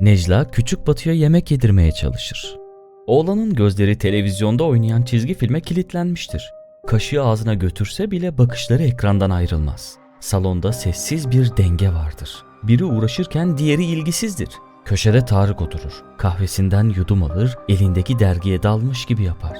Necla küçük Batu'ya yemek yedirmeye çalışır. Oğlanın gözleri televizyonda oynayan çizgi filme kilitlenmiştir. Kaşığı ağzına götürse bile bakışları ekrandan ayrılmaz. Salonda sessiz bir denge vardır. Biri uğraşırken diğeri ilgisizdir. Köşede Tarık oturur. Kahvesinden yudum alır, elindeki dergiye dalmış gibi yapar.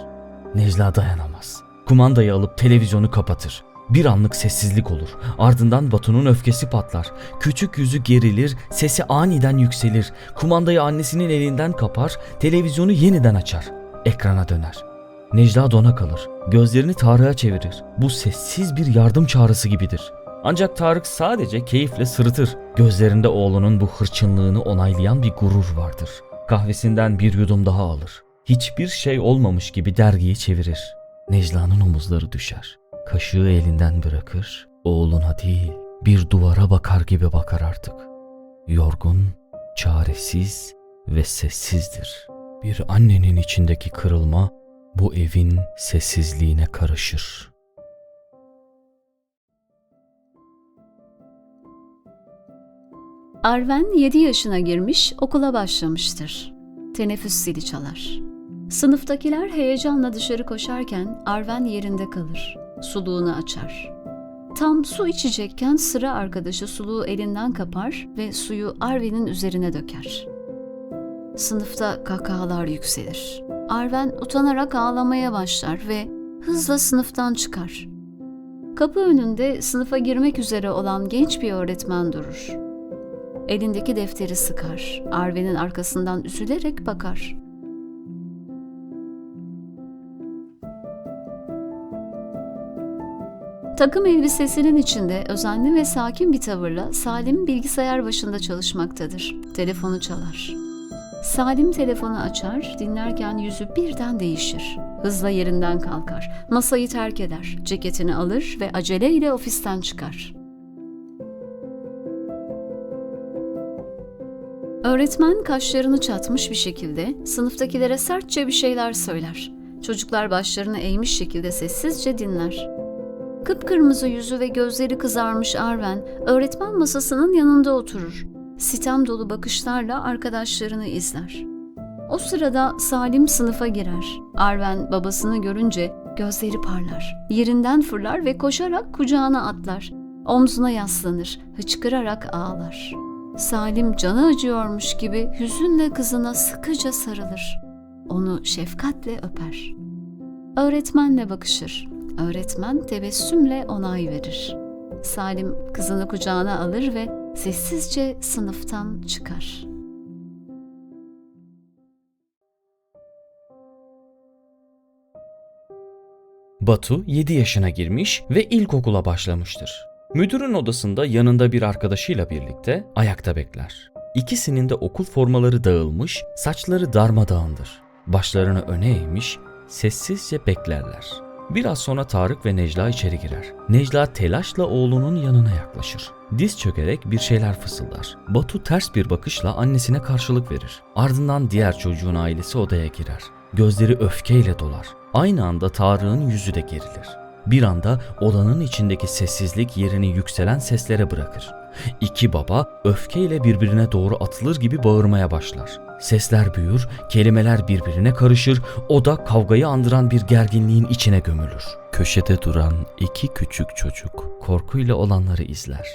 Necla dayanamaz. Kumandayı alıp televizyonu kapatır. Bir anlık sessizlik olur. Ardından Batu'nun öfkesi patlar. Küçük yüzü gerilir, sesi aniden yükselir. Kumandayı annesinin elinden kapar, televizyonu yeniden açar. Ekrana döner. Necla dona kalır. Gözlerini Tarık'a çevirir. Bu sessiz bir yardım çağrısı gibidir. Ancak Tarık sadece keyifle sırıtır. Gözlerinde oğlunun bu hırçınlığını onaylayan bir gurur vardır. Kahvesinden bir yudum daha alır. Hiçbir şey olmamış gibi dergiyi çevirir. Necla'nın omuzları düşer. Kaşığı elinden bırakır, oğluna değil bir duvara bakar gibi bakar artık. Yorgun, çaresiz ve sessizdir. Bir annenin içindeki kırılma bu evin sessizliğine karışır. Arven 7 yaşına girmiş, okula başlamıştır. Teneffüs zili çalar. Sınıftakiler heyecanla dışarı koşarken Arven yerinde kalır. Suluğunu açar. Tam su içecekken sıra arkadaşı suluğu elinden kapar ve suyu Arven'in üzerine döker. Sınıfta kahkahalar yükselir. Arven utanarak ağlamaya başlar ve hızla sınıftan çıkar. Kapı önünde sınıfa girmek üzere olan genç bir öğretmen durur. Elindeki defteri sıkar. Arven'in arkasından üzülerek bakar. Takım elbisesinin içinde özenli ve sakin bir tavırla Salim bilgisayar başında çalışmaktadır. Telefonu çalar. Salim telefonu açar, dinlerken yüzü birden değişir. Hızla yerinden kalkar. Masayı terk eder. Ceketini alır ve aceleyle ofisten çıkar. Öğretmen kaşlarını çatmış bir şekilde sınıftakilere sertçe bir şeyler söyler. Çocuklar başlarını eğmiş şekilde sessizce dinler. Kıpkırmızı yüzü ve gözleri kızarmış Arven, öğretmen masasının yanında oturur. Sitem dolu bakışlarla arkadaşlarını izler. O sırada Salim sınıfa girer. Arven babasını görünce gözleri parlar. Yerinden fırlar ve koşarak kucağına atlar. Omzuna yaslanır, hıçkırarak ağlar. Salim canı acıyormuş gibi hüzünle kızına sıkıca sarılır. Onu şefkatle öper. Öğretmenle bakışır. Öğretmen tebessümle onay verir. Salim kızını kucağına alır ve sessizce sınıftan çıkar. Batu 7 yaşına girmiş ve ilkokula başlamıştır. Müdürün odasında yanında bir arkadaşıyla birlikte ayakta bekler. İkisinin de okul formaları dağılmış, saçları darmadağındır. Başlarını öne eğmiş, sessizce beklerler. Biraz sonra Tarık ve Necla içeri girer. Necla telaşla oğlunun yanına yaklaşır. Diz çökerek bir şeyler fısıldar. Batu ters bir bakışla annesine karşılık verir. Ardından diğer çocuğun ailesi odaya girer. Gözleri öfkeyle dolar. Aynı anda Tarık'ın yüzü de gerilir. Bir anda odanın içindeki sessizlik yerini yükselen seslere bırakır. İki baba öfkeyle birbirine doğru atılır gibi bağırmaya başlar. Sesler büyür, kelimeler birbirine karışır, oda kavgayı andıran bir gerginliğin içine gömülür. Köşede duran iki küçük çocuk korkuyla olanları izler.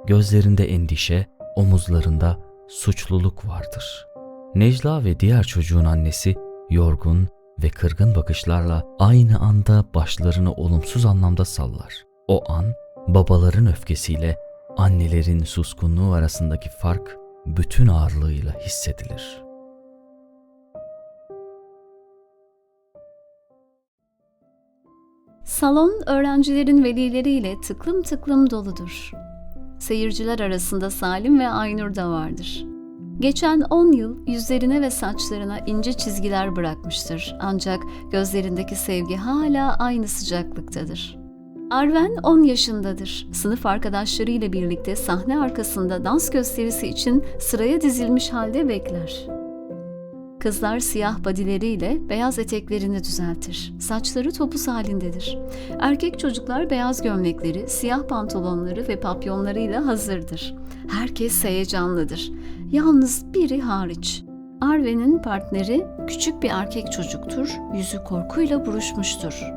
Gözlerinde endişe, omuzlarında suçluluk vardır. Necla ve diğer çocuğun annesi yorgun ve kırgın bakışlarla aynı anda başlarını olumsuz anlamda sallar. O an babaların öfkesiyle annelerin suskunluğu arasındaki fark bütün ağırlığıyla hissedilir. Salon öğrencilerin velileriyle tıklım tıklım doludur. Seyirciler arasında Salim ve Aynur da vardır. Geçen 10 yıl yüzlerine ve saçlarına ince çizgiler bırakmıştır. Ancak gözlerindeki sevgi hala aynı sıcaklıktadır. Arven 10 yaşındadır. Sınıf arkadaşlarıyla birlikte sahne arkasında dans gösterisi için sıraya dizilmiş halde bekler. Kızlar siyah badileriyle beyaz eteklerini düzeltir. Saçları topuz halindedir. Erkek çocuklar beyaz gömlekleri, siyah pantolonları ve papyonlarıyla hazırdır. Herkes heyecanlıdır. yalnız biri hariç. Arven'in partneri küçük bir erkek çocuktur, yüzü korkuyla buruşmuştur.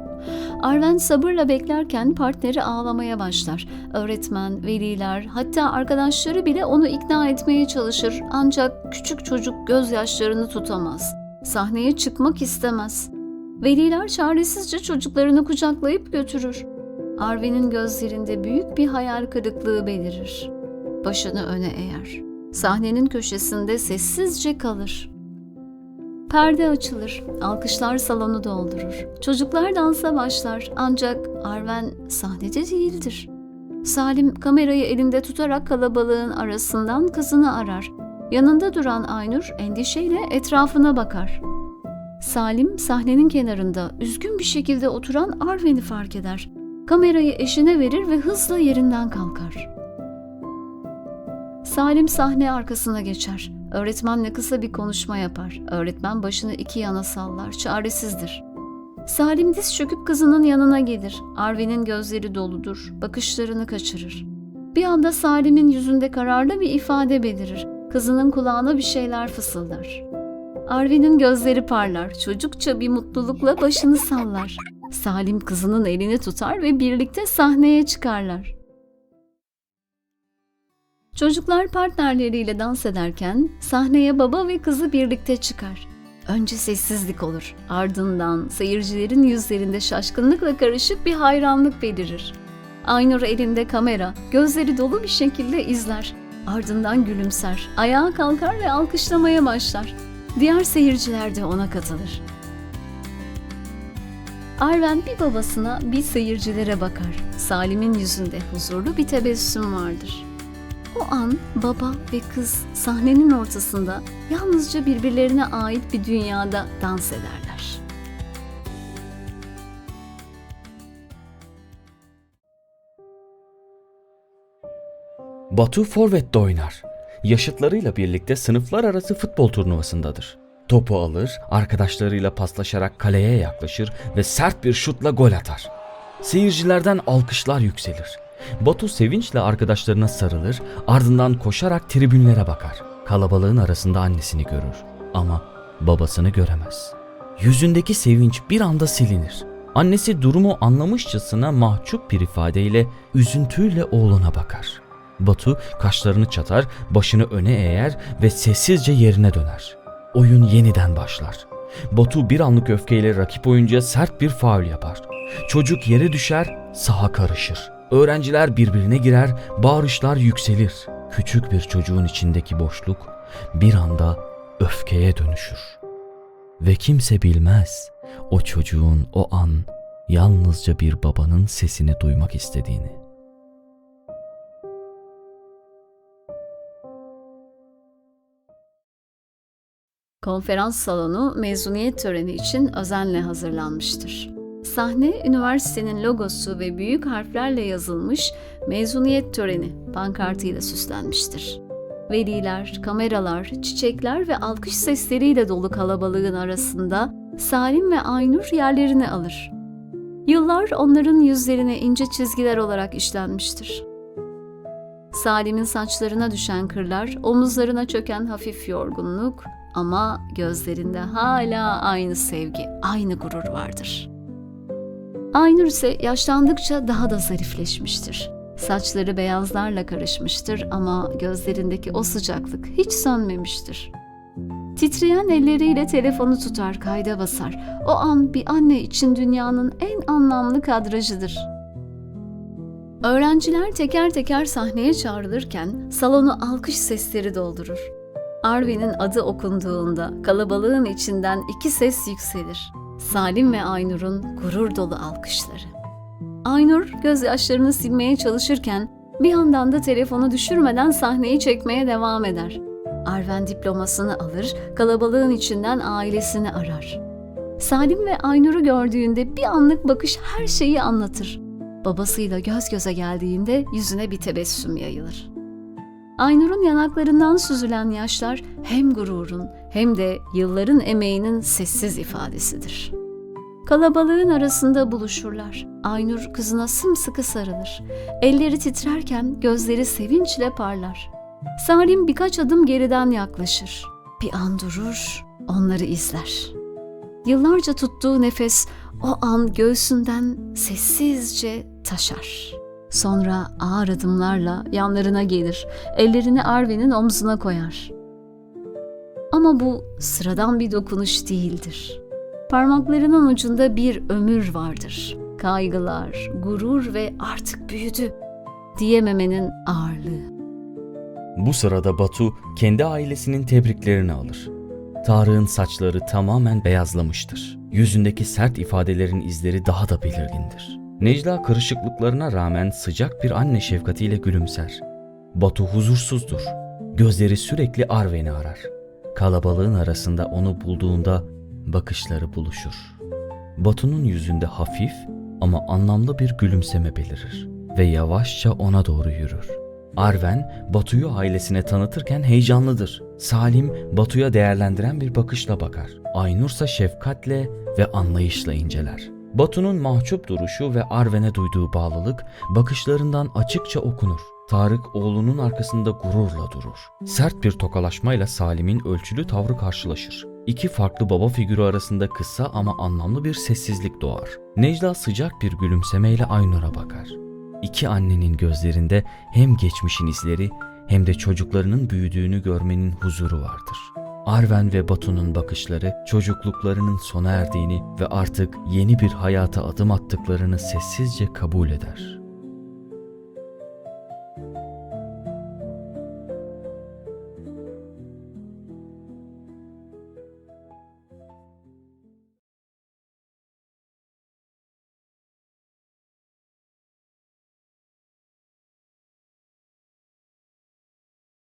Arven sabırla beklerken partneri ağlamaya başlar. Öğretmen, veliler, hatta arkadaşları bile onu ikna etmeye çalışır. Ancak küçük çocuk gözyaşlarını tutamaz. Sahneye çıkmak istemez. Veliler çaresizce çocuklarını kucaklayıp götürür. Arven'in gözlerinde büyük bir hayal kırıklığı belirir. Başını öne eğer. Sahnenin köşesinde sessizce kalır. Perde açılır, alkışlar salonu doldurur. Çocuklar dansa başlar ancak Arven sahnede değildir. Salim kamerayı elinde tutarak kalabalığın arasından kızını arar. Yanında duran Aynur endişeyle etrafına bakar. Salim sahnenin kenarında üzgün bir şekilde oturan Arven'i fark eder. Kamerayı eşine verir ve hızla yerinden kalkar. Salim sahne arkasına geçer. Öğretmenle kısa bir konuşma yapar. Öğretmen başını iki yana sallar, çaresizdir. Salim diz çöküp kızının yanına gelir. Arven'in gözleri doludur, bakışlarını kaçırır. Bir anda Salim'in yüzünde kararlı bir ifade belirir. Kızının kulağına bir şeyler fısıldar. Arven'in gözleri parlar, çocukça bir mutlulukla başını sallar. Salim kızının elini tutar ve birlikte sahneye çıkarlar. Çocuklar partnerleriyle dans ederken sahneye baba ve kızı birlikte çıkar. Önce sessizlik olur, ardından seyircilerin yüzlerinde şaşkınlıkla karışık bir hayranlık belirir. Aynur elinde kamera, gözleri dolu bir şekilde izler. Ardından gülümser, ayağa kalkar ve alkışlamaya başlar. Diğer seyirciler de ona katılır. Arven bir babasına bir seyircilere bakar. Salim'in yüzünde huzurlu bir tebessüm vardır. O an baba ve kız sahnenin ortasında yalnızca birbirlerine ait bir dünyada dans ederler. Batu forvette oynar. Yaşıtlarıyla birlikte sınıflar arası futbol turnuvasındadır. Topu alır, arkadaşlarıyla paslaşarak kaleye yaklaşır ve sert bir şutla gol atar. Seyircilerden alkışlar yükselir. Batu sevinçle arkadaşlarına sarılır, ardından koşarak tribünlere bakar. Kalabalığın arasında annesini görür ama babasını göremez. Yüzündeki sevinç bir anda silinir. Annesi durumu anlamışçasına mahcup bir ifadeyle üzüntüyle oğluna bakar. Batu kaşlarını çatar, başını öne eğer ve sessizce yerine döner. Oyun yeniden başlar. Batu bir anlık öfkeyle rakip oyuncuya sert bir faul yapar. Çocuk yere düşer, saha karışır. Öğrenciler birbirine girer, bağırışlar yükselir. Küçük bir çocuğun içindeki boşluk bir anda öfkeye dönüşür. Ve kimse bilmez o çocuğun o an yalnızca bir babanın sesini duymak istediğini. Konferans salonu mezuniyet töreni için özenle hazırlanmıştır. Sahne, üniversitenin logosu ve büyük harflerle yazılmış mezuniyet töreni pankartıyla süslenmiştir. Veliler, kameralar, çiçekler ve alkış sesleriyle dolu kalabalığın arasında Salim ve Aynur yerlerini alır. Yıllar onların yüzlerine ince çizgiler olarak işlenmiştir. Salim'in saçlarına düşen kırlar, omuzlarına çöken hafif yorgunluk ama gözlerinde hala aynı sevgi, aynı gurur vardır. Aynur ise yaşlandıkça daha da zarifleşmiştir. Saçları beyazlarla karışmıştır ama gözlerindeki o sıcaklık hiç sönmemiştir. Titreyen elleriyle telefonu tutar, kayda basar. O an bir anne için dünyanın en anlamlı kadrajıdır. Öğrenciler teker teker sahneye çağrılırken salonu alkış sesleri doldurur. Arven'in adı okunduğunda kalabalığın içinden iki ses yükselir. Salim ve Aynur'un gurur dolu alkışları. Aynur gözyaşlarını silmeye çalışırken bir yandan da telefonu düşürmeden sahneyi çekmeye devam eder. Arven diplomasını alır, kalabalığın içinden ailesini arar. Salim ve Aynur'u gördüğünde bir anlık bakış her şeyi anlatır. Babasıyla göz göze geldiğinde yüzüne bir tebessüm yayılır. Aynur'un yanaklarından süzülen yaşlar hem gururun hem de yılların emeğinin sessiz ifadesidir. Kalabalığın arasında buluşurlar. Aynur kızına sımsıkı sarılır. Elleri titrerken gözleri sevinçle parlar. Salim birkaç adım geriden yaklaşır. Bir an durur, onları izler. Yıllarca tuttuğu nefes o an göğsünden sessizce taşar. Sonra ağır adımlarla yanlarına gelir, ellerini Arwen'in omzuna koyar. Ama bu sıradan bir dokunuş değildir. Parmaklarının ucunda bir ömür vardır. Kaygılar, gurur ve artık büyüdü diyememenin ağırlığı. Bu sırada Batu kendi ailesinin tebriklerini alır. Tarık'ın saçları tamamen beyazlamıştır. Yüzündeki sert ifadelerin izleri daha da belirgindir. Necla kırışıklıklarına rağmen sıcak bir anne şefkatiyle gülümser. Batu huzursuzdur. Gözleri sürekli Arwen'i arar. Kalabalığın arasında onu bulduğunda bakışları buluşur. Batu'nun yüzünde hafif ama anlamlı bir gülümseme belirir ve yavaşça ona doğru yürür. Arwen, Batu'yu ailesine tanıtırken heyecanlıdır. Salim, Batu'ya değerlendiren bir bakışla bakar. Aynur ise şefkatle ve anlayışla inceler. Batu'nun mahcup duruşu ve Arwen'e duyduğu bağlılık bakışlarından açıkça okunur. Tarık oğlunun arkasında gururla durur. Sert bir tokalaşmayla Salim'in ölçülü tavrı karşılaşır. İki farklı baba figürü arasında kısa ama anlamlı bir sessizlik doğar. Necla sıcak bir gülümsemeyle Aynur'a bakar. İki annenin gözlerinde hem geçmişin izleri hem de çocuklarının büyüdüğünü görmenin huzuru vardır. Arwen ve Batu'nun bakışları çocukluklarının sona erdiğini ve artık yeni bir hayata adım attıklarını sessizce kabul eder.